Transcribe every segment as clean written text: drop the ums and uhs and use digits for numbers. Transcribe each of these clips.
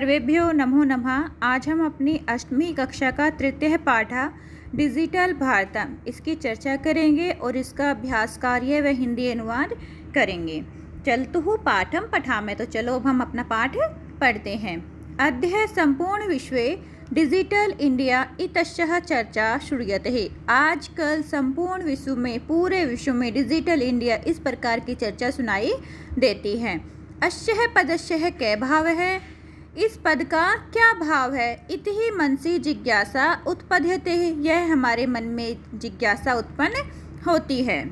सर्वेभ्यो नमो नमः। आज हम अपनी 8वीं कक्षा का तृतीय पाठ डिजिटल भारतम इसकी चर्चा करेंगे और इसका अभ्यास कार्य व हिंदी अनुवाद करेंगे। चलतु पाठम पठामः, तो चलो अब हम अपना पाठ पढ़ते हैं। अद्य संपूर्ण विश्वे डिजिटल इंडिया इत्यस्याः चर्चा श्रूयते है। आजकल संपूर्ण विश्व में, पूरे विश्व में डिजिटल इंडिया इस प्रकार की चर्चा सुनाई देती है। अस्य पदस्य कै भाव है, इस पद का क्या भाव है। इति ही मनसि जिज्ञासा उत्पद्यते, यह हमारे मन में जिज्ञासा उत्पन्न होती है।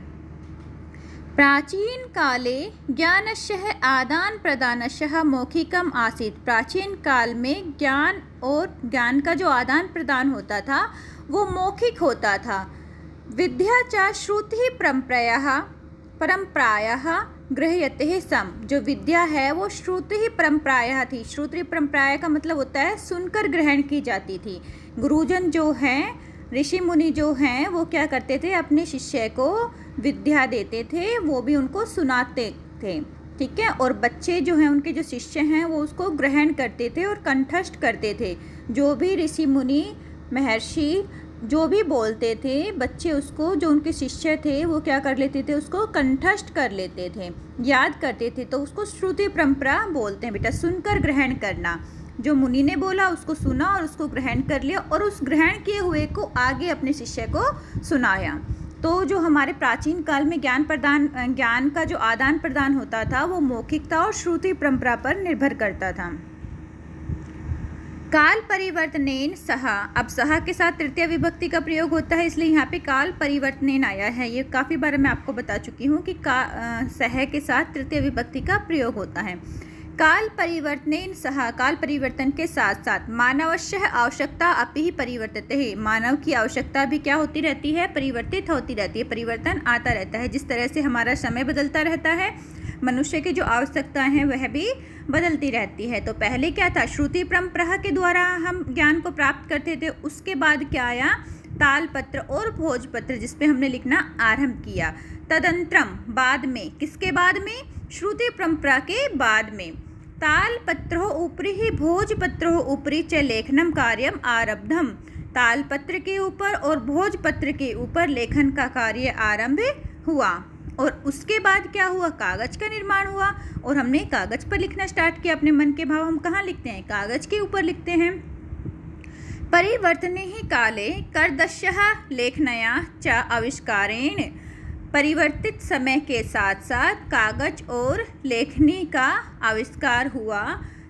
प्राचीन काले ज्ञानस्य आदान प्रदानस्य मौखिकम आसीत्, प्राचीन काल में ज्ञान और ज्ञान का जो आदान प्रदान होता था वो मौखिक होता था। विद्या च श्रुति परंपरायाः गृह्यते सम, जो विद्या है वो श्रुति परंपरायाः थी। श्रुति परंपराया का मतलब होता है सुनकर ग्रहण की जाती थी। गुरुजन जो हैं, ऋषि मुनि जो हैं, वो क्या करते थे, अपने शिष्य को विद्या देते थे, वो भी उनको सुनाते थे, ठीक है। और बच्चे जो हैं, उनके जो शिष्य हैं, वो उसको ग्रहण करते थे और कंठस्थ करते थे। जो भी ऋषि मुनि महर्षि जो भी बोलते थे, बच्चे उसको, जो उनके शिष्य थे, वो क्या कर लेते थे, उसको कंठस्थ कर लेते थे, याद करते थे। तो उसको श्रुति परंपरा बोलते हैं बेटा, सुनकर ग्रहण करना। जो मुनि ने बोला उसको सुना और उसको ग्रहण कर लिया और उस ग्रहण किए हुए को आगे अपने शिष्य को सुनाया। तो जो हमारे प्राचीन काल में ज्ञान का जो आदान प्रदान होता था वो मौखिकता और श्रुति परंपरा पर निर्भर करता था। काल परिवर्तनेन सह, अब सह के साथ तृतीय विभक्ति का प्रयोग होता है, इसलिए यहाँ पे काल परिवर्तनेन आया है। ये काफ़ी बार मैं आपको बता चुकी हूँ कि सह के साथ तृतीय विभक्ति का प्रयोग होता है। काल परिवर्तनेन सह, काल परिवर्तन के साथ साथ मानवस्य आवश्यकता अपि ही परिवर्तित है, मानव की आवश्यकता भी क्या होती रहती है, परिवर्तित होती रहती है, परिवर्तन आता रहता है। जिस तरह से हमारा समय बदलता रहता है, मनुष्य की जो आवश्यकताएं हैं वह भी बदलती रहती है। तो पहले क्या था, श्रुति परंपरा के द्वारा हम ज्ञान को प्राप्त करते थे। उसके बाद क्या आया, तालपत्र और भोजपत्र, जिसपे हमने लिखना आरंभ किया। तदंतरम, बाद में, किसके बाद में, श्रुति परंपरा के बाद में। तालपत्रो उपरि ही भोजपत्रो उपरि च लेखनम कार्यम आरब्धम, तालपत्र के ऊपर और भोजपत्र के ऊपर लेखन का कार्य आरंभ हुआ। और उसके बाद क्या हुआ, कागज का निर्माण हुआ और हमने कागज पर लिखना स्टार्ट किया। अपने मन के भाव हम कहाँ लिखते हैं, कागज के ऊपर लिखते हैं। परिवर्तने ही काले कर्दशः लेखनया च आविष्कारेण, परिवर्तित समय के साथ साथ कागज और लेखनी का आविष्कार हुआ।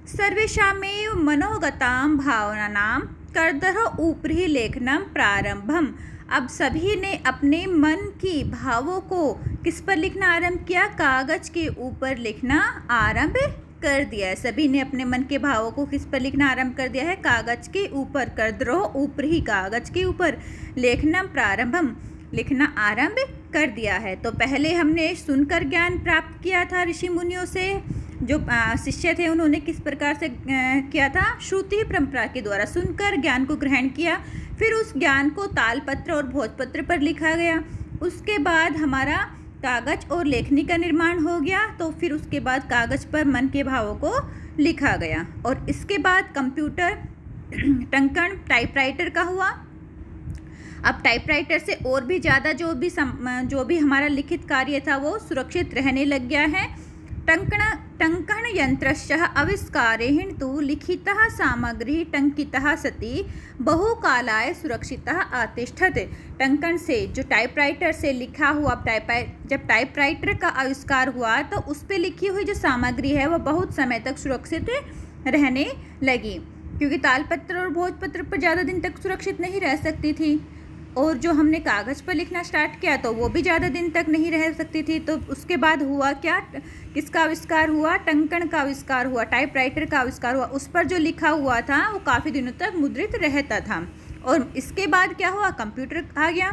सर्वेषामेव मनोगतां भावनानां कर्दह उपरि लेखनम प्रारंभम, अब सभी ने अपने मन की भावों को किस पर लिखना आरंभ किया, कागज के ऊपर लिखना आरंभ कर दिया है। सभी ने अपने मन के भावों को किस पर लिखना आरंभ कर दिया है, कागज के ऊपर। कर्दरोह उपरि, कागज के ऊपर, लेखनम प्रारंभम, लिखना आरंभ कर दिया है। तो पहले हमने सुनकर ज्ञान प्राप्त किया था ऋषि मुनियों से। जो शिष्य थे उन्होंने किस प्रकार से किया था, श्रुति परंपरा के द्वारा सुनकर ज्ञान को ग्रहण किया। फिर उस ज्ञान को तालपत्र और भोजपत्र पर लिखा गया। उसके बाद हमारा कागज और लेखनी का निर्माण हो गया। तो फिर उसके बाद कागज पर मन के भावों को लिखा गया। और इसके बाद कंप्यूटर, टंकण, टाइपराइटर का हुआ। अब टाइपराइटर से और भी ज़्यादा जो भी हमारा लिखित कार्य था वो सुरक्षित रहने लग गया है। टंकण यंत्रस्य आविष्कारेण तु लिखितः सामग्री टंकितः सति बहुकालाय सुरक्षितः अतिष्ठत्, टंकण से, जो टाइपराइटर से लिखा हुआ, जब टाइपराइटर का आविष्कार हुआ तो उस पर लिखी हुई जो सामग्री है वो बहुत समय तक सुरक्षित रहने लगी, क्योंकि तालपत्र और भोजपत्र पर ज़्यादा दिन तक सुरक्षित नहीं रह सकती थी। और जो हमने कागज़ पर लिखना स्टार्ट किया तो वो भी ज़्यादा दिन तक नहीं रह सकती थी। तो उसके बाद हुआ क्या, किसका आविष्कार हुआ, टंकण का आविष्कार हुआ, टाइपराइटर का आविष्कार हुआ। उस पर जो लिखा हुआ था वो काफ़ी दिनों तक मुद्रित रहता था। और इसके बाद क्या हुआ, कंप्यूटर आ गया।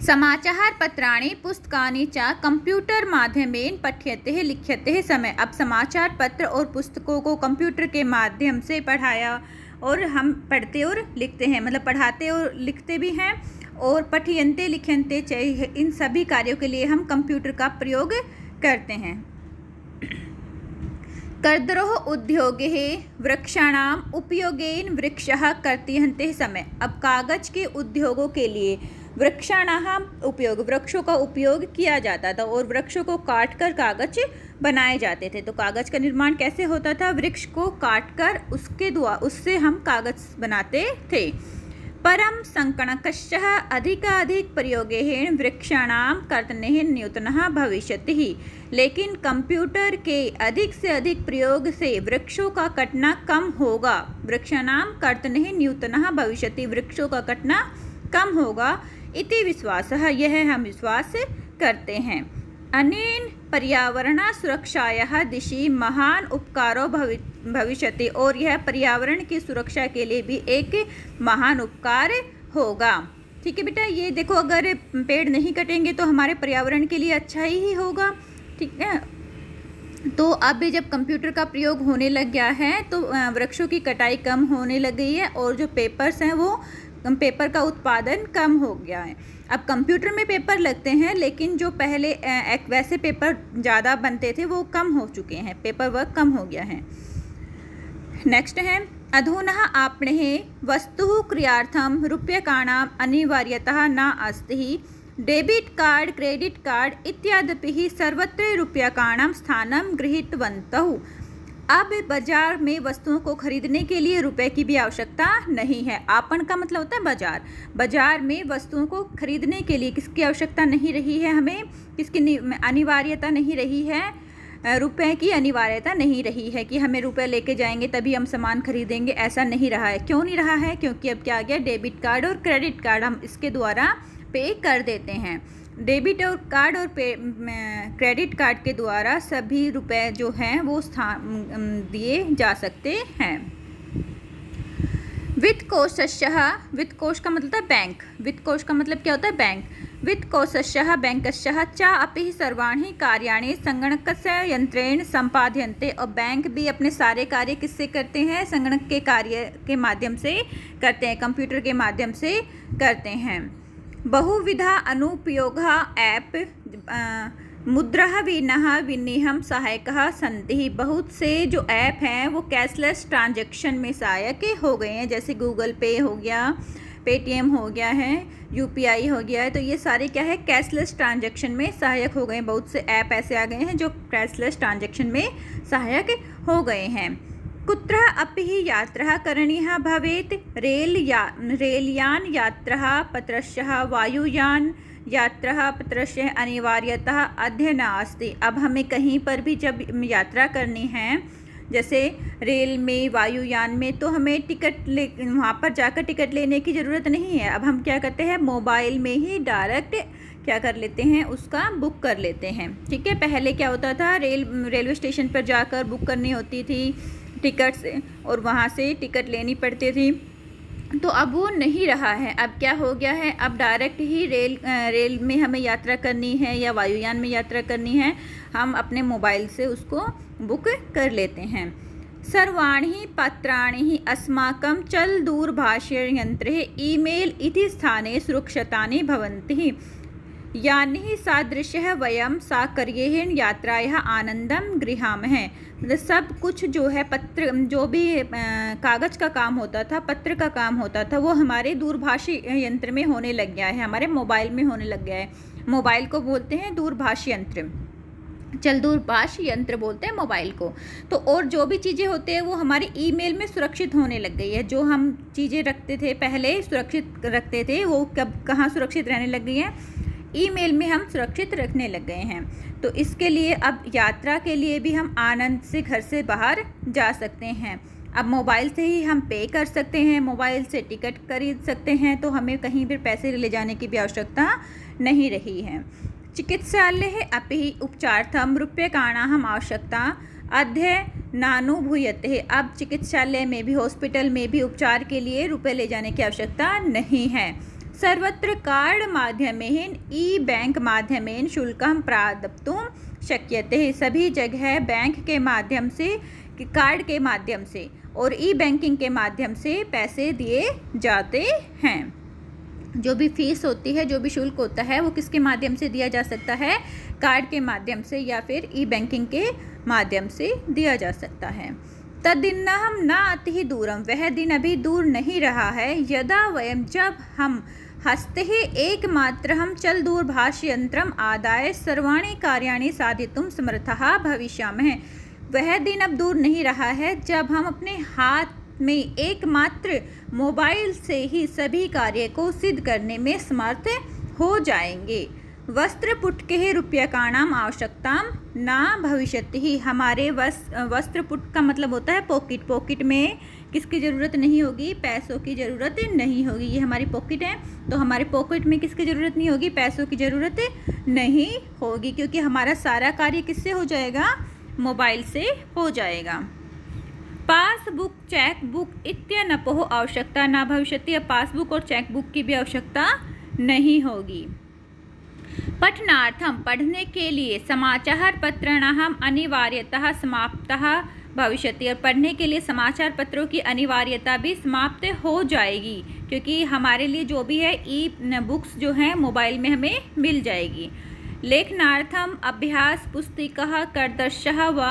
समाचार पत्राणि पुस्तकानि च कंप्यूटर माध्यमेन पठ्यते लिख्यते समय, अब समाचार पत्र और पुस्तकों को कंप्यूटर के माध्यम से पढ़ाया और हम पढ़ते और लिखते हैं, मतलब पढ़ाते और लिखते भी हैं। और पठयन्ते लिख्यन्ते चाहिए, इन सभी कार्यों के लिए हम कंप्यूटर का प्रयोग करते हैं। कर्दरोः उद्योगे वृक्षाणाम उपयोगेन वृक्षः कर्तियन्ते समय। अब कागज के उद्योगों के लिए वृक्षाणाम उपयोग, वृक्षों का उपयोग किया जाता था और वृक्षों को काटकर कागज बनाए जाते थे। तो कागज का निर्माण कैसे होता था? वृक्ष को काटकर उससे हम कागज बनाते थे। परम संगणकस्य अधिकाधिक प्रयोगेण वृक्षाणां कर्तनेः न्यूनः भविष्यति। लेकिन कंप्यूटर के अधिक से अधिक प्रयोग से वृक्षों का कटना कम होगा। वृक्षाणां कर्तनेः न्यूनः भविष्यति, वृक्षों का कटना कम होगा। इति विश्वासः, यह हम विश्वास करते हैं। अनेन पर्यावरण सुरक्षायाः दिशि महान उपकारो भविष्यति, और यह पर्यावरण की सुरक्षा के लिए भी एक महान उपकार होगा। ठीक है बेटा, ये देखो, अगर पेड़ नहीं कटेंगे तो हमारे पर्यावरण के लिए अच्छा ही होगा। ठीक है, तो अब जब कंप्यूटर का प्रयोग होने लग गया है तो वृक्षों की कटाई कम होने लग गई है और जो पेपर्स हैं वो पेपर का उत्पादन कम हो गया है। अब कंप्यूटर में पेपर लगते हैं, लेकिन जो पहले वैसे पेपर ज़्यादा बनते थे वो कम हो चुके हैं, पेपर वर्क कम हो गया है। नेक्स्ट है, अधुना आपणे वस्तु क्रियार्थम रूप्यकाणाम अनिवार्यता न अस्ति। डेबिट कार्ड, क्रेडिट कार्ड इत्यादि सर्वत्र रूप्यकाणां स्थानं गृहीतवन्तौ। अब बाजार में वस्तुओं को खरीदने के लिए रुपए की भी आवश्यकता नहीं है। आपन का मतलब होता है बाजार। बाजार में वस्तुओं को खरीदने के लिए किसकी आवश्यकता नहीं रही है, हमें किसकी अनिवार्यता नहीं रही है, रुपए की अनिवार्यता नहीं रही है कि हमें रुपए लेके जाएंगे तभी हम सामान खरीदेंगे, ऐसा नहीं रहा है। क्यों नहीं रहा है? क्योंकि अब क्या आ गया, डेबिट कार्ड और क्रेडिट कार्ड, हम इसके द्वारा पे कर देते हैं। डेबिट और कार्ड और क्रेडिट कार्ड के द्वारा सभी रुपए जो हैं वो दिए जा सकते हैं। वित्तकोशस्य, वित्तकोश का मतलब बैंक, वित्तकोश का मतलब क्या होता है? बैंक। वित्तकोशस्य बैंकस्य च अपि सर्वाणि कार्याणि संगणकस्य यंत्रेण संपाद्यन्ते। और बैंक भी अपने सारे कार्य किससे करते हैं? संगणक के कार्य के माध्यम से करते हैं, कंप्यूटर के माध्यम से करते हैं। बहुविधा अनुपयोगः ऐप मुद्रा विना विनिमय सहायक संति। बहुत से जो ऐप हैं वो कैशलेस ट्रांजैक्शन में सहायक हो गए हैं, जैसे गूगल पे हो गया, पेटीएम हो गया है, यूपीआई हो गया है। तो ये सारे क्या है, कैशलेस ट्रांजैक्शन में सहायक हो गए हैं। बहुत से ऐप ऐसे आ गए हैं जो कैशलेस ट्रांजैक्शन में सहायक हो गए हैं। कुत्र अपि यात्रा करणीया भवेत्, रेलयान यात्रा पत्रस्य, वायुयान यात्रा पत्रस्य अनिवार्यतः अद्य नास्ति। अब हमें कहीं पर भी जब यात्रा करनी है, जैसे रेल में, वायुयान में, तो हमें वहाँ पर जाकर टिकट लेने की ज़रूरत नहीं है। अब हम क्या करते हैं, मोबाइल में ही डायरेक्ट क्या कर लेते हैं, उसका बुक कर लेते हैं। ठीक है, पहले क्या होता था, रेलवे स्टेशन पर जाकर बुक करनी होती थी टिकट से, और वहाँ से टिकट लेनी पड़ती थी। तो अब वो नहीं रहा है। अब क्या हो गया है, अब डायरेक्ट ही रेल में हमें यात्रा करनी है या वायुयान में यात्रा करनी है, हम अपने मोबाइल से उसको बुक कर लेते हैं। सर्वाणि पत्राणि अस्माकं चल दूरभाषयंत्रे ईमेल इति स्थाने सुरक्षितानि भवन्ति। यानि सादृश्यः वयं साकर्येण यात्रायाः आनंदम गृहामहे। मतलब सब कुछ जो है, पत्र जो भी कागज़ का काम होता था, पत्र का काम होता था, वो हमारे दूरभाषी यंत्र में होने लग गया है, हमारे मोबाइल में होने लग गया है। मोबाइल को बोलते हैं दूरभाषी यंत्र, चल दूरभाष यंत्र बोलते हैं मोबाइल को। तो और जो भी चीज़ें होते हैं वो हमारे ईमेल में सुरक्षित होने लग गई है। जो हम चीज़ें रखते थे पहले, सुरक्षित रखते थे, वो कब कहाँ सुरक्षित रहने लग गई है, ईमेल में हम सुरक्षित रखने लग गए हैं। तो इसके लिए अब यात्रा के लिए भी हम आनंद से घर से बाहर जा सकते हैं। अब मोबाइल से ही हम पे कर सकते हैं, मोबाइल से टिकट खरीद सकते हैं, तो हमें कहीं भी पैसे ले जाने की भी आवश्यकता नहीं रही है। चिकित्सालये अपि उपचारार्थं रूप्यकाणाम् आवश्यकता अद्य नानुभूयते। अब चिकित्सालय में भी, हॉस्पिटल में भी उपचार के लिए रुपए ले जाने की आवश्यकता नहीं है। सर्वत्र कार्ड माध्यमेन ई बैंक माध्यमेन शुल्कं प्राप्तुं शक्यते। सभी जगह बैंक के माध्यम से, कार्ड के माध्यम से और ई बैंकिंग के माध्यम से पैसे दिए जाते हैं। जो भी फीस होती है, जो भी शुल्क होता है, वो किसके माध्यम से दिया जा सकता है, कार्ड के माध्यम से या फिर ई बैंकिंग के माध्यम से दिया जा सकता है। तद्दिन्नाहं न अतिः दूरं, वह दिन अभी दूर नहीं रहा है। यदा वयं, जब हम हस्तैः एकमात्रं चल दूरभाषयन्त्रम् आदाय सर्वाणि कार्याणि साधितुं समर्थाः भविष्यामः, वह दिन अब दूर नहीं रहा है जब हम अपने हाथ में एकमात्र मोबाइल से ही सभी कार्य को सिद्ध करने में समर्थ हो जाएंगे। वस्त्रपुटके रूप्यकाणाम आवश्यकतां न भविष्यति, हमारे वस्त्रपुट का मतलब होता है पॉकेट। पॉकेट में किसकी ज़रूरत नहीं होगी? पैसों की ज़रूरत नहीं होगी। ये हमारी पॉकेट है, तो हमारे पॉकेट में किसकी ज़रूरत नहीं होगी? पैसों की ज़रूरत नहीं होगी, क्योंकि हमारा सारा कार्य किससे हो जाएगा? मोबाइल से हो जाएगा। पासबुक चेकबुक इत्यनपोह आवश्यकता न भविष्यति, पासबुक और चेकबुक की भी आवश्यकता नहीं होगी। पठनार्थम, पढ़ने के लिए, समाचार पत्राणाम अनिवार्यतः समाप्तः भविष्यति, और पढ़ने के लिए समाचार पत्रों की अनिवार्यता भी समाप्त हो जाएगी, क्योंकि हमारे लिए जो भी है ई बुक्स जो हैं मोबाइल में हमें मिल जाएगी। लेखनार्थम अभ्यास पुस्तिकः कर्तृशः व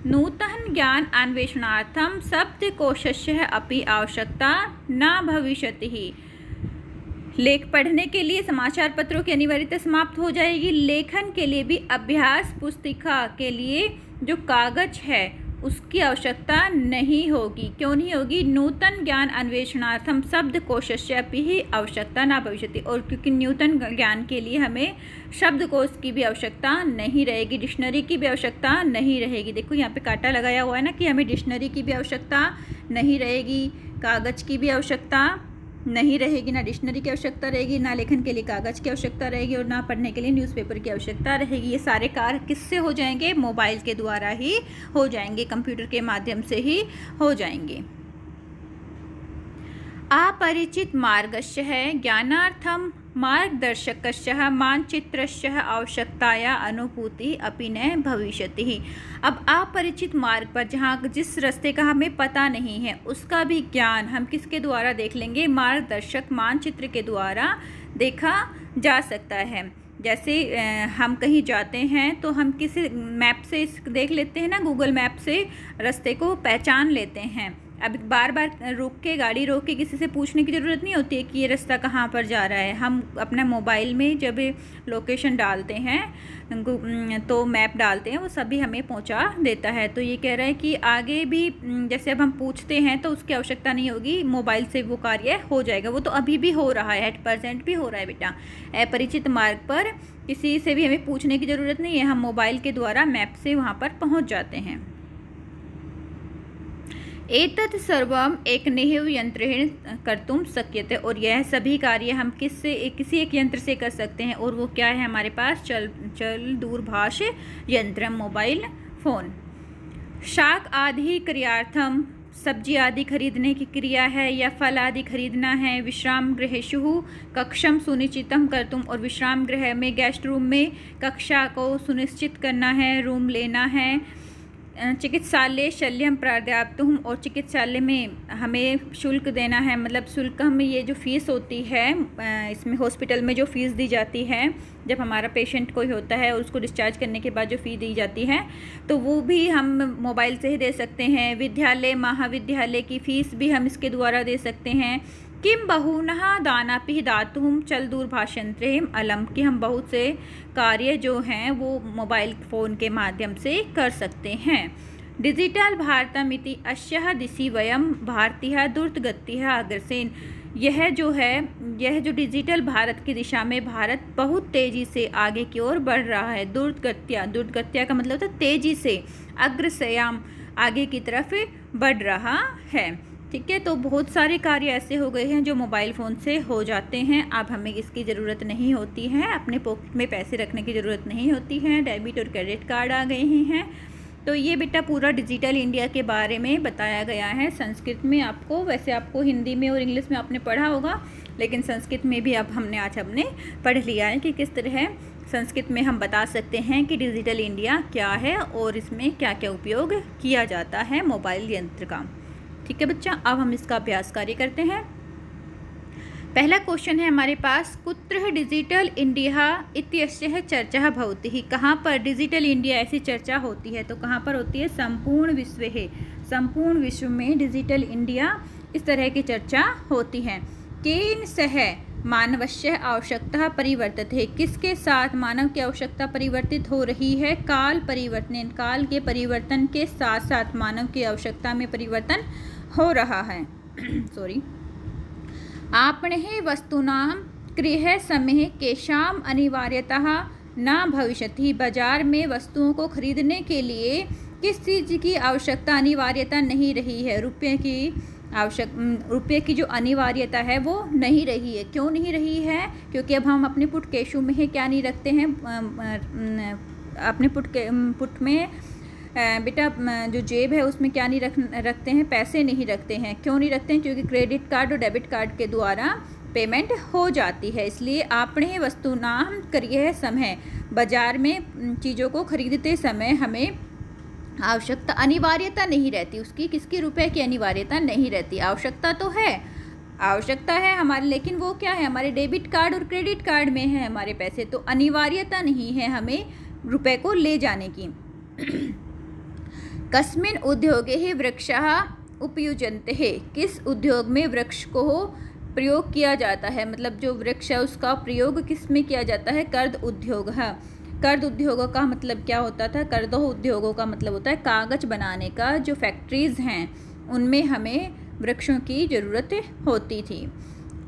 नूतन ज्ञान अन्वेषणार्थम शब्दकोशस्य अपि आवश्यकता न भविष्यति, लेख पढ़ने के लिए समाचार पत्रों की अनिवार्यता समाप्त हो जाएगी। लेखन के लिए भी अभ्यास पुस्तिका के लिए जो कागज है उसकी आवश्यकता नहीं होगी। क्यों नहीं होगी? नूतन ज्ञान अन्वेषणार्थम शब्दकोशस्य अपि ही आवश्यकता न भविष्यति, और क्योंकि नूतन ज्ञान के लिए हमें शब्दकोश की भी आवश्यकता नहीं रहेगी, डिक्शनरी की भी आवश्यकता नहीं रहेगी। देखो यहाँ पे कांटा लगाया हुआ है ना कि हमें डिक्शनरी की भी आवश्यकता नहीं रहेगी, कागज की भी आवश्यकता नहीं रहेगी, ना डिक्शनरी की आवश्यकता रहेगी, ना लेखन के लिए कागज़ की आवश्यकता रहेगी, और ना पढ़ने के लिए न्यूज़पेपर की आवश्यकता रहेगी। ये सारे कार्य किससे हो जाएंगे? मोबाइल के द्वारा ही हो जाएंगे, कंप्यूटर के माध्यम से ही हो जाएंगे। अपरिचित मार्गस्य ज्ञानार्थम मार्गदर्शकस्य मानचित्रस्य आवश्यकताया अनुभूति अपि न भविष्यति। अब अपरिचित मार्ग पर, जहाँ जिस रास्ते का हमें पता नहीं है, उसका भी ज्ञान हम किसके द्वारा देख लेंगे? मार्गदर्शक मानचित्र के द्वारा देखा जा सकता है। जैसे हम कहीं जाते हैं तो हम किसी मैप से देख लेते हैं ना, गूगल मैप से रास्ते को पहचान लेते हैं। अब बार बार रोक के, गाड़ी रोक के किसी से पूछने की ज़रूरत नहीं होती है कि ये रास्ता कहाँ पर जा रहा है। हम अपने मोबाइल में जब लोकेशन डालते हैं तो मैप डालते हैं, वो सभी हमें पहुँचा देता है। तो ये कह रहा है कि आगे भी जैसे अब हम पूछते हैं तो उसकी आवश्यकता नहीं होगी, मोबाइल से वो कार्य हो जाएगा। वो तो अभी भी हो रहा है, @% भी हो रहा है बेटा। अपरिचित मार्ग पर किसी से भी हमें पूछने की ज़रूरत नहीं है, हम मोबाइल के द्वारा मैप से वहाँ पर पहुँच जाते हैं। एतत् सर्वम एकनेव यंत्रेण कर्तुं शक्यते, और यह सभी कार्य हम किसी एक यंत्र से कर सकते हैं, और वो क्या है हमारे पास? चल दूरभाष यंत्र, मोबाइल फ़ोन। शाक आदि क्रियार्थम, सब्जी आदि खरीदने की क्रिया है या फल आदि खरीदना है। विश्राम गृहेषु कक्षम सुनिश्चितम कर्तुम, और विश्राम गृह में, गेस्ट रूम में कक्षा को सुनिश्चित करना है, रूम लेना है। चिकित्सालय शल्यम प्राध्यापतुम, और चिकित्सालय में हमें शुल्क देना है, मतलब शुल्क हमें ये जो फ़ीस होती है इसमें हॉस्पिटल में जो फ़ीस दी जाती है जब हमारा पेशेंट कोई होता है और उसको डिस्चार्ज करने के बाद जो फ़ी दी जाती है तो वो भी हम मोबाइल से ही दे सकते हैं। विद्यालय महाविद्यालय की फ़ीस भी हम इसके द्वारा दे सकते हैं। किम बहुनः दानापि दातुं चल दूरभाषयंत्रेण अलम, कि हम बहुत से कार्य जो हैं वो मोबाइल फ़ोन के माध्यम से कर सकते हैं। डिजिटल भारतमिति अस्य दिशि वयं भारतीय द्रुतगतिः अग्रसेन, यह जो डिजिटल भारत की दिशा में भारत बहुत तेज़ी से आगे की ओर बढ़ रहा है। द्रुतगत्या का मतलब होता है तेज़ी से, अग्रसेयाम आगे की तरफ बढ़ रहा है। ठीक है, तो बहुत सारे कार्य ऐसे हो गए हैं जो मोबाइल फ़ोन से हो जाते हैं। अब हमें इसकी ज़रूरत नहीं होती है, अपने पॉकेट में पैसे रखने की ज़रूरत नहीं होती है, डेबिट और क्रेडिट कार्ड आ गए हैं। तो ये बेटा पूरा डिजिटल इंडिया के बारे में बताया गया है संस्कृत में आपको। वैसे आपको हिंदी में और इंग्लिश में आपने पढ़ा होगा, लेकिन संस्कृत में भी अब हमने पढ़ लिया है कि किस तरह संस्कृत में हम बता सकते हैं कि डिजिटल इंडिया क्या है और इसमें क्या क्या उपयोग किया जाता है मोबाइल यंत्र का। ठीक है बच्चा, अब हम इसका अभ्यास कार्य करते हैं। पहला क्वेश्चन है हमारे पास, कुत्र डिजिटल इंडिया इत्यस्य चर्चा भवति। कहाँ पर डिजिटल इंडिया ऐसी चर्चा होती है? तो कहाँ पर होती है? संपूर्ण विश्व है, संपूर्ण विश्व में डिजिटल इंडिया इस तरह की चर्चा होती है। केन सह मानवस्य आवश्यकता परिवर्तित है, किसके साथ मानव की आवश्यकता परिवर्तित हो रही है? काल परिवर्तन, काल के परिवर्तन के साथ साथ मानव की आवश्यकता में परिवर्तन हो रहा है। सॉरी। आपणे वस्तूनां क्रय समय केषाम अनिवार्यतः न भविष्यति। बाजार में वस्तुओं को खरीदने के लिए किस चीज़ की आवश्यकता अनिवार्यता नहीं रही है? रुपये की जो अनिवार्यता है वो नहीं रही है। क्यों नहीं रही है? क्योंकि अब हम अपने पुट केशु में क्या नहीं रखते हैं, अपने पुट में बेटा जो जेब है उसमें क्या नहीं रखते हैं? पैसे नहीं रखते हैं। क्यों नहीं रखते हैं? क्योंकि क्रेडिट कार्ड और डेबिट कार्ड के द्वारा पेमेंट हो जाती है। इसलिए आपने वस्तुनां क्रय समय, बाजार में चीज़ों को खरीदते समय हमें आवश्यकता अनिवार्यता नहीं रहती उसकी। किसकी? रुपए की अनिवार्यता नहीं रहती। आवश्यकता तो है, आवश्यकता है हमारे, लेकिन वो क्या है? हमारे डेबिट कार्ड और क्रेडिट कार्ड में है हमारे पैसे, तो अनिवार्यता नहीं है हमें रुपए को ले जाने की। कस्मिन् उद्योगे वृक्षः उपयुज्यन्ते, किस उद्योग में वृक्ष को प्रयोग किया जाता है? मतलब जो वृक्ष है उसका प्रयोग किस में किया जाता है? कर्द उद्योग है। कर्द उद्योगों का मतलब क्या होता था? कर्द उद्योगों का मतलब होता है कागज बनाने का। जो फैक्ट्रीज़ हैं उनमें हमें वृक्षों की ज़रूरत होती थी।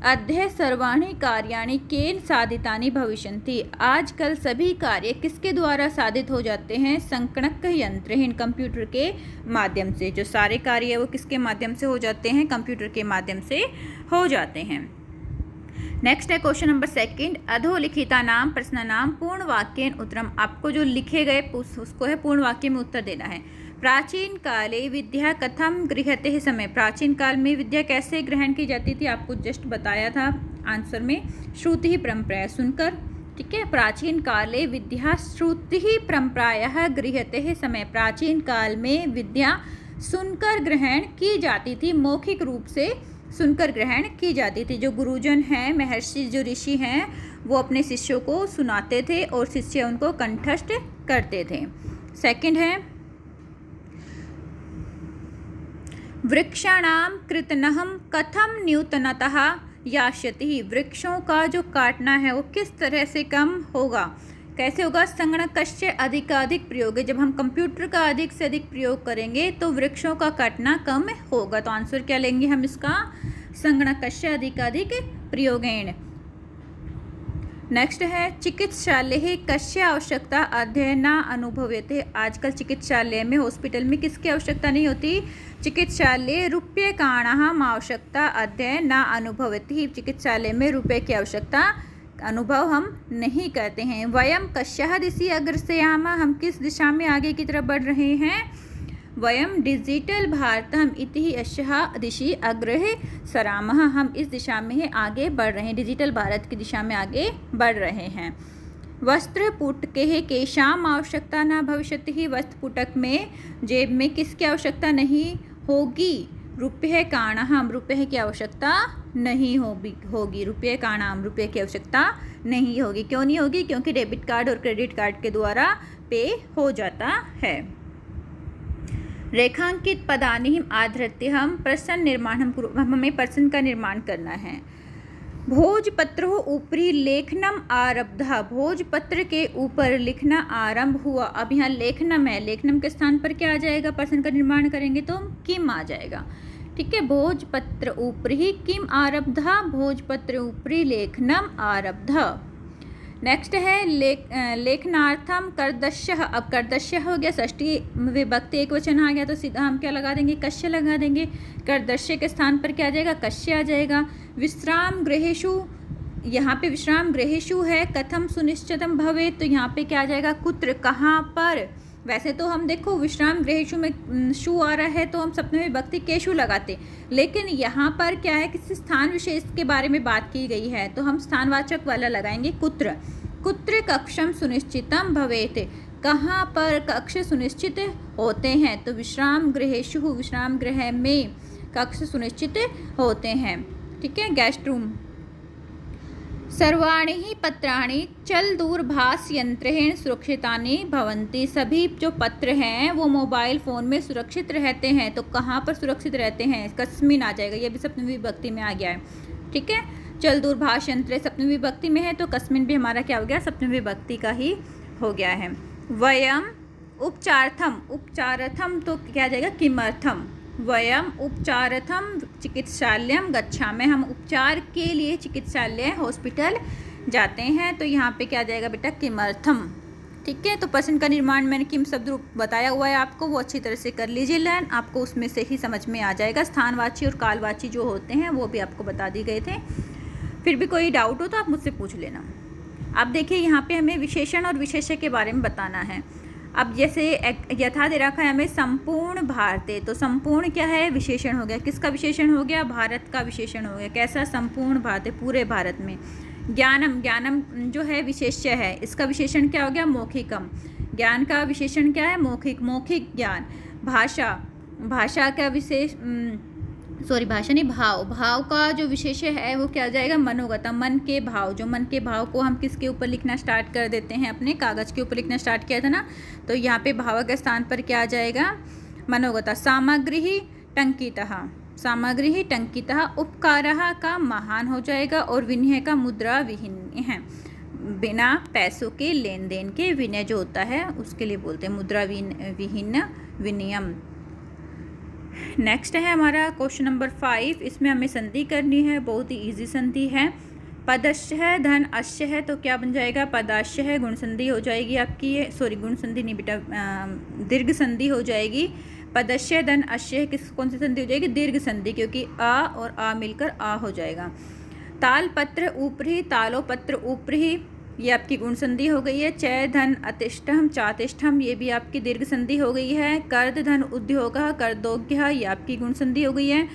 अद्य सर्वाणि कार्याणि केन साधितानि भविष्यन्ति, आजकल सभी कार्य किसके द्वारा साधित हो जाते हैं? संगणक यंत्र, इन कंप्यूटर के माध्यम से। जो सारे कार्य है वो किसके माध्यम से हो जाते हैं? कंप्यूटर के माध्यम से हो जाते हैं। नेक्स्ट है क्वेश्चन नंबर 2, अधोलिखिता नाम प्रश्न नाम पूर्ण वाक्येन उत्तरम। आपको जो लिखे गए उसको है पूर्ण वाक्य में उत्तर देना है। प्राचीन काले विद्या कथम गृह्यते समय, प्राचीन काल में विद्या कैसे ग्रहण की जाती थी? आपको जस्ट बताया था आंसर में, श्रुति परंपरा, सुनकर। ठीक है, प्राचीन काले विद्या श्रुति परंपराया गृह्यते समय, प्राचीन काल में विद्या सुनकर ग्रहण की जाती थी, मौखिक रूप से सुनकर ग्रहण की जाती थी। जो गुरुजन हैं, महर्षि जो ऋषि हैं, वो अपने शिष्यों को सुनाते थे और शिष्य उनको कंठस्थ करते थे। सेकंड है, वृक्षाणां कृतनहं कथम न्यूनतः यास्यति, वृक्षों का जो काटना है वो किस तरह से कम होगा? कैसे होगा? संगणकस्य अधिकाधिक प्रयोग है, जब हम कंप्यूटर का अधिक से अधिक प्रयोग करेंगे तो वृक्षों का काटना कम होगा। तो आंसर क्या लेंगे हम इसका? संगणकस्य अधिकाधिक प्रयोगेण। नेक्स्ट है, चिकित्सालय कस्य आवश्यकता अध्ययन न अनुभव्यते, आजकल चिकित्सालय में, हॉस्पिटल में किसकी आवश्यकता नहीं होती? चिकित्सालय रूप्यकाणां आवश्यकता अध्ययन न अनुभवति, चिकित्सालय में रुपये की आवश्यकता अनुभव हम नहीं करते हैं। वयम कस्याः दिशि अग्रसेयामः, हम किस दिशा में आगे की तरफ बढ़ रहे हैं? वयम डिजिटल भारतम इति अस्याः दिशि अग्रे सरामः, हम इस दिशा में आगे बढ़ रहे हैं, डिजिटल भारत की दिशा में आगे बढ़ रहे हैं। वस्त्रपुटके केषाम् आवश्यकता न भविष्यति, वस्त्रपुटक में, जेब में किसकी आवश्यकता नहीं होगी? रुपये काणाम, रुपये की आवश्यकता नहीं होगी, रुपये काणाम, रुपये की आवश्यकता नहीं होगी। क्यों नहीं होगी? क्योंकि डेबिट कार्ड और क्रेडिट कार्ड के द्वारा पे हो जाता है। रेखांकित पदानि आधृत्य हम प्रश्न निर्माण, हमें प्रश्न का निर्माण करना है। भोजपत्र ऊपरी लेखनम आरब्ध, भोजपत्र के ऊपर लिखना आरंभ हुआ। अब यहाँ लेखनम है, लेखनम के स्थान पर क्या आ जाएगा? प्रश्न का निर्माण करेंगे तो किम आ जाएगा। ठीक है, भोजपत्र ऊपरी किम आरब्ध, भोजपत्र ऊपरी लेखनम आरब्ध। नेक्स्ट है लेखनार्थम कर्दश्यः, अब कर्दश्य हो गया, षष्ठी विभक्ति एक वचन आ गया तो सीधा हम क्या लगा देंगे? कश्य लगा देंगे। कर्दश्य के स्थान पर क्या आ जाएगा? कश्य आ जाएगा। विश्राम गृहेषु, यहाँ पे विश्राम गृहेषु है, कथम सुनिश्चितम भवे, तो यहाँ पे क्या आ जाएगा? कुत्र, कहाँ पर। वैसे तो हम देखो विश्राम गृहेषु में शु आ रहा है तो हम सप्तमी विभक्ति केशु लगाते, लेकिन यहाँ पर क्या है? किसी स्थान विशेष के बारे में बात की गई है तो हम स्थानवाचक वाला लगाएंगे कुत्र। कुत्र कक्षम सुनिश्चितम भवेत, कहाँ पर कक्ष सुनिश्चित होते हैं? तो विश्राम गृहेषु, विश्राम गृह में कक्ष सुनिश्चित होते हैं। ठीक है, गेस्ट रूम। सर्वाणि ही पत्राणि चल दूरभाष यंत्रेण सुरक्षितानि भवन्ति। सभी जो पत्र हैं वो मोबाइल फ़ोन में सुरक्षित रहते हैं। तो कहाँ पर सुरक्षित रहते हैं? कस्मिन आ जाएगा, ये भी सप्तमी विभक्ति में आ गया है। ठीक है, चल दूरभाष यंत्र सप्तमी विभक्ति में है तो कस्मिन भी हमारा क्या हो गया? सप्तमी विभक्ति का ही हो गया है। वयम उपचारार्थम, उपचारार्थम तो क्या आ जाएगा? किमर्थम। वयम उपचारार्थम चिकित्सालयम गच्छामः, हम उपचार के लिए चिकित्सालय हॉस्पिटल जाते हैं। तो यहाँ पे क्या आ जाएगा बेटा? किमर्थम। ठीक है, तो प्रश्न का निर्माण मैंने किम शब्द रूप बताया हुआ है आपको, वो अच्छी तरह से कर लीजिए लर्न, आपको उसमें से ही समझ में आ जाएगा। स्थानवाची और कालवाची जो होते हैं वो भी आपको बता दिए गए थे। फिर भी कोई डाउट हो तो आप मुझसे पूछ लेना। अब देखिए यहाँ पे हमें विशेषण और विशेष्य के बारे में बताना है। अब जैसे यथा दे रखा है हमें संपूर्ण भारतीय, तो संपूर्ण क्या है? विशेषण हो गया। किसका विशेषण हो गया? भारत का विशेषण हो गया। कैसा? संपूर्ण भारतीय, पूरे भारत में। ज्ञानम, ज्ञानम जो है विशेष्य है, इसका विशेषण क्या हो गया? मौखिकम। ज्ञान का विशेषण क्या है? मौखिक, मौखिक ज्ञान। भाषा, भाषा का विशेष भाषा नहीं, भाव, भाव का जो विशेष्य है वो क्या आ जाएगा? मनोगतम, मन के भाव। जो मन के भाव को हम किसके ऊपर लिखना स्टार्ट कर देते हैं? अपने कागज़ के ऊपर लिखना स्टार्ट किया था ना, तो यहाँ पे भाव के स्थान पर क्या आ जाएगा? मनोगता। सामग्री ही टंकितः, सामग्री ही टंकितः। उपकारः का महान हो जाएगा और विनय का मुद्रा विहीन है। बिना पैसों के लेन देन के विनय जो होता है उसके लिए बोलते हैं मुद्रा विहीन विनियम। नेक्स्ट है हमारा क्वेश्चन नंबर 5। इसमें हमें संधि करनी है, बहुत ही इजी संधि है। पदस्य है धन अश्य है तो क्या बन जाएगा? पदाश्य है। गुण संधि हो जाएगी आपकी, गुण संधि नहीं बेटा, दीर्घ संधि हो जाएगी। पदस्य धन अश्य है, कौन सी संधि हो जाएगी? दीर्घ संधि, क्योंकि आ और आ मिलकर आ हो जाएगा। तालपत्र ऊपरी, तालोपत्र ऊपरी, ये आपकी गुण संधि हो गई है। चय धन अतिष्ठम, चातिष्ठम, ये भी आपकी दीर्घ संधि हो गई है। कर्द धन उद्योगः, कर्दोग्यः, ये आपकी गुण संधि हो गई है।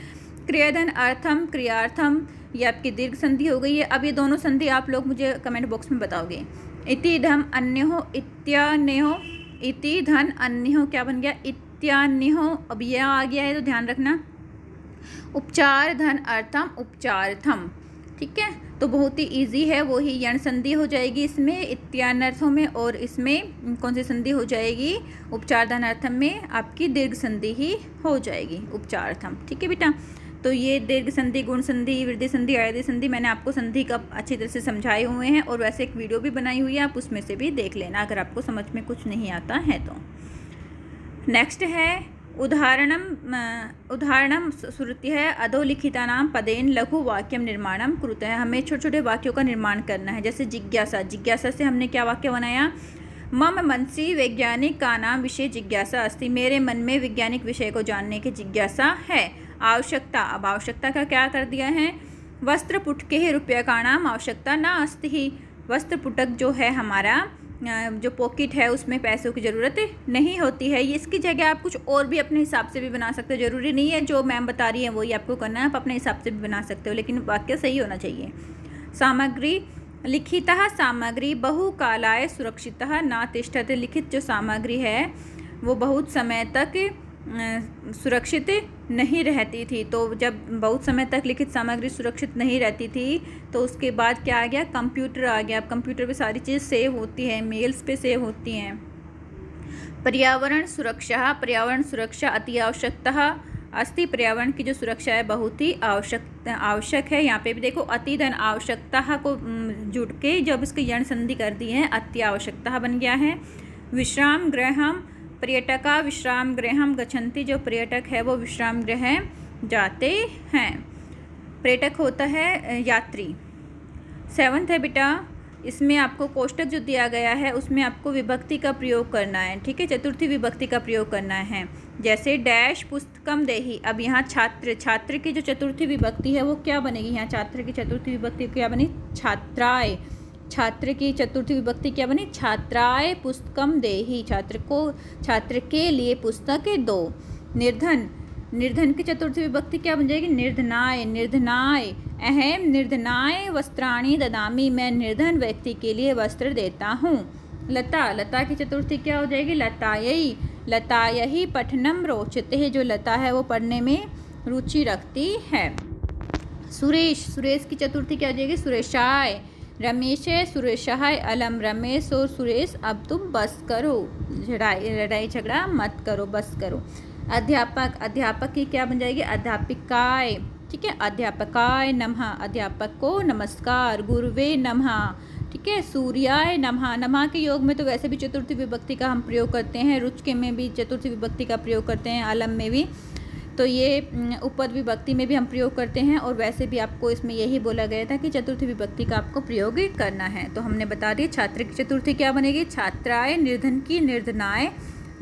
क्रियाधन अर्थम, क्रियार्थम, ये आपकी दीर्घ संधि हो गई है। अब ये दोनों संधि आप लोग मुझे कमेंट बॉक्स में बताओगे। इति धम अन्यो, इत्यान्यो, इति धन अन्यो क्या बन गया? इत्यान्यो। अब यह आ गया है तो ध्यान रखना। उपचार धन अर्थम, उपचारथम। ठीक है, तो बहुत ही इजी है, वो ही यण संधि हो जाएगी इसमें इत्यान्यर्थों में, और इसमें कौन सी संधि हो जाएगी? उपचार धनार्थम में आपकी दीर्घ संधि ही हो जाएगी, उपचारार्थम। ठीक है बेटा, तो ये दीर्घ संधि, गुण संधि, वृद्धि संधि, आयदि संधि मैंने आपको संधि का अच्छी तरह से समझाए हुए हैं, और वैसे एक वीडियो भी बनाई हुई है, आप उसमें से भी देख लेना अगर आपको समझ में कुछ नहीं आता है तो। नेक्स्ट है उदाहरणम श्रुति है अधोलिखितानां पदेन लघु वाक्यम निर्माणम कुरुते हैं। हमें छोटे छोटे वाक्यों का निर्माण करना है। जैसे जिज्ञासा, जिज्ञासा से हमने क्या वाक्य बनाया? मम मनसि वैज्ञानिक का नाम विषय जिज्ञासा अस्ति, मेरे मन में वैज्ञानिक विषय को जानने की जिज्ञासा है। आवश्यकता, अब आवश्यकता का क्या कर दिया है? वस्त्र पुटके रूप्यकाणाम आवश्यकता न अस्ति ही, वस्त्र पुटक जो है हमारा जो पॉकेट है उसमें पैसों की ज़रूरत नहीं होती है। ये इसकी जगह आप कुछ और भी अपने हिसाब से भी बना सकते हो, ज़रूरी नहीं है जो मैम बता रही है वही आपको करना है, आप अपने हिसाब से भी बना सकते हो, लेकिन वाक्य सही होना चाहिए। सामग्री लिखितः, सामग्री बहुकालाय सुरक्षितः न तिष्ठति, लिखित जो सामग्री है वो बहुत समय तक सुरक्षित नहीं रहती थी। तो जब बहुत समय तक लिखित सामग्री सुरक्षित नहीं रहती थी तो उसके बाद क्या आ गया? कंप्यूटर आ गया। अब कंप्यूटर पे सारी चीज़ सेव होती है, मेल्स पे सेव होती हैं। पर्यावरण सुरक्षा, पर्यावरण सुरक्षा अति आवश्यकता अस्ति, पर्यावरण की जो सुरक्षा है बहुत ही आवश्यक है। यहाँ पे भी देखो अति धन आवश्यकता को जुड़ के जब इसकी यण संधि कर दी है अति आवश्यकता बन गया है। विश्राम गृहम, पर्यटका विश्राम गृहम गच्छन्ति, जो पर्यटक है वो विश्राम गृह जाते हैं। पर्यटक होता है यात्री। 7th है बेटा, इसमें आपको कोष्टक जो दिया गया है उसमें आपको विभक्ति का प्रयोग करना है। ठीक है, चतुर्थी विभक्ति का प्रयोग करना है। जैसे डैश पुस्तकम देही, अब यहाँ छात्र, छात्र की जो चतुर्थी विभक्ति है वो क्या बनेगी? यहाँ छात्र की चतुर्थी विभक्ति क्या बनी? छात्राय। छात्र की चतुर्थी विभक्ति क्या बनी? छात्राय पुस्तकम देही, छात्र को, छात्र के लिए पुस्तक दो। निर्धन, निर्धन की चतुर्थी विभक्ति क्या बन जाएगी? निर्धनाय, निर्धनाय। अहम निर्धनाय वस्त्राणि ददामि, मैं निर्धन व्यक्ति के लिए वस्त्र देता हूँ। लता, लता की चतुर्थी क्या हो जाएगी? लतायै, लतायै पठनम रोचते है, जो लता है वो पढ़ने में रुचि रखती है। सुरेश, सुरेश की चतुर्थी क्या हो जाएगी? सुरेशाय, रमेशे सुरेशाय अलम, रमेश और सुरेश अब तुम बस करो, लड़ाई झगड़ा मत करो, बस करो। अध्यापक, अध्यापक की क्या बन जाएगी? अध्यापिकाय, ठीक है। अध्यापकाय नमः, अध्यापक को नमस्कार। गुरुवे नमः, ठीक है। सूर्याय नमः, नमः के योग में तो वैसे भी चतुर्थी विभक्ति का हम प्रयोग करते हैं, रुचके में भी चतुर्थी विभक्ति का प्रयोग करते हैं, अलम में भी, तो ये उपद विभक्ति में भी हम प्रयोग करते हैं। और वैसे भी आपको इसमें यही बोला गया था कि चतुर्थी विभक्ति का आपको प्रयोग करना है। तो हमने बता दिया छात्र की चतुर्थी क्या बनेगी? छात्राय, निर्धन की निर्धनाय,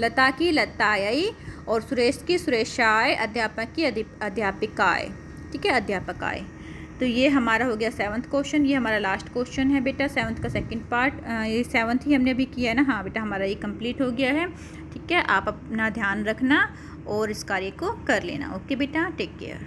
लता की लतायै, और सुरेश की सुरेशाय, अध्यापक की अध्यापिकाय, ठीक है, अध्यापकाय। तो ये हमारा हो गया 7th क्वेश्चन। ये हमारा लास्ट क्वेश्चन है बेटा, 7th का सेकंड पार्ट। ये 7th ही हमने अभी किया है ना। हाँ बेटा, हमारा ये कंप्लीट हो गया है, ठीक है। आप अपना ध्यान रखना और इस कार्य को कर लेना। ओके बेटा, टेक केयर।